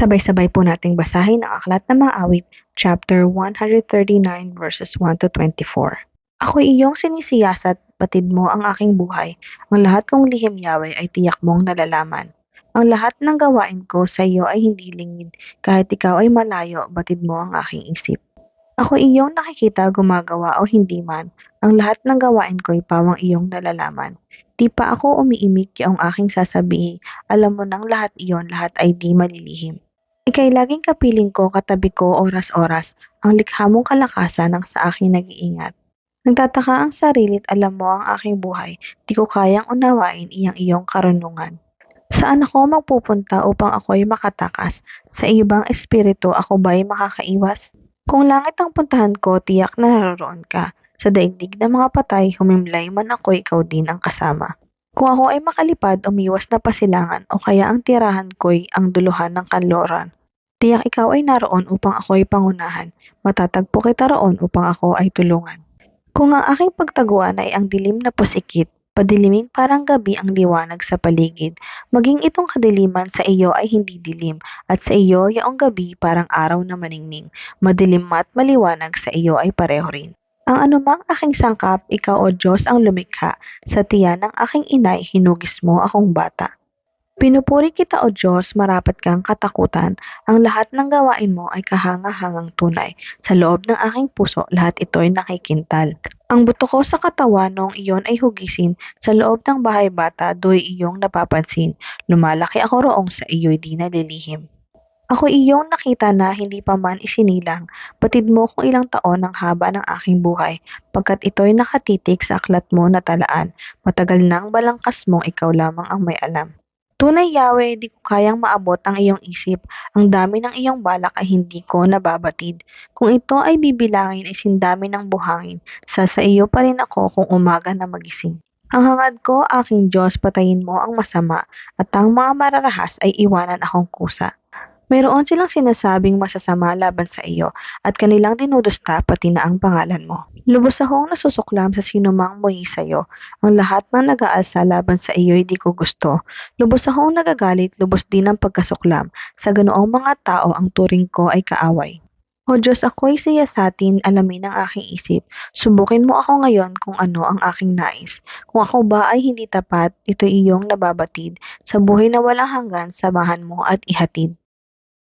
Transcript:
Sabay-sabay po nating basahin ang Aklat ng Mga Awit, chapter 139 verses 1 to 24. Ako'y iyong sinisiyasat, batid mo ang aking buhay. Ang lahat kong lihim, Yahweh, ay tiyak mong nalalaman. Ang lahat ng gawain ko sa iyo ay hindi lingid. Kahit ikaw ay malayo, batid mo ang aking isip. Ako iyong nakikita gumagawa o hindi man, ang lahat ng gawain ko'y pawang iyong nalalaman. Di pa ako umiimik ang aking sasabihin, alam mo nang lahat iyon, lahat ay di malilihim. Ika'y laging kapiling ko, katabi ko oras-oras, ang likha mong kalakasan ang sa akin nag-iingat. Nagtataka ang sarilit, alam mo ang aking buhay, di ko kayang unawain iyong karunungan. Saan ako magpupunta upang ako'y makatakas? Sa iyo bang espiritu ako ba'y makakaiwas? Kung langit ang puntahan ko, tiyak na naroroon ka. Sa daigdig ng mga patay, humimlay man ako, ikaw din ang kasama. Kung ako ay makalipad, umiwas na pasilangan, o kaya ang tirahan ko'y ang duluhan ng kanluran. Tiyak ikaw ay naroon upang ako'y pangunahan. Matatagpo kita roon upang ako ay tulungan. Kung ang aking pagtaguan ay ang dilim na pusikit, padiliming parang gabi ang liwanag sa paligid, maging itong kadiliman sa iyo ay hindi dilim, at sa iyo yaong gabi parang araw na maningning, madilim at maliwanag sa iyo ay pareho rin. Ang anumang aking sangkap, ikaw o Diyos ang lumikha, sa tiyan ng aking inay hinugis mo akong bata. Pinupuri kita o Diyos, marapat kang katakutan, ang lahat ng gawain mo ay kahanga-hangang tunay. Sa loob ng aking puso, lahat ito'y nakikintal. Ang buto ko sa katawan noong iyon ay hugisin, sa loob ng bahay bata, do'y iyong napapansin. Lumalaki ako roong sa iyo'y di nalilihim. Ako iyong nakita na hindi pa man isinilang, batid mo kung ilang taon ang haba ng aking buhay, pagkat ito'y nakatitik sa aklat mo na talaan, matagal nang balangkas mo, ikaw lamang ang may alam. Tunay, Yahweh, di ko kayang maabot ang iyong isip. Ang dami ng iyong balak ay hindi ko nababatid. Kung ito ay bibilangin ay sindami ng buhangin. Sa iyo pa rin ako kung umaga na magising. Ang hangad ko, aking Diyos, patayin mo ang masama, at ang mga mararahas ay iwanan akong kusa. Mayroon silang sinasabing masasama laban sa iyo, at kanilang dinudusta pati na ang pangalan mo. Lubos akong nasusuklam sa sinumang muli sa iyo. Ang lahat ng nag-aalsa laban sa iyo ay di ko gusto. Lubos akong nagagalit, lubos din ang pagkasuklam. Sa ganoong mga tao ang turing ko ay kaaway. O Diyos, ako'y siyasatin, alamin ang aking isip. Subukin mo ako ngayon kung ano ang aking nais. Kung ako ba ay hindi tapat, ito iyong nababatid. Sa buhay na walang hanggan, samahan mo at ihatid.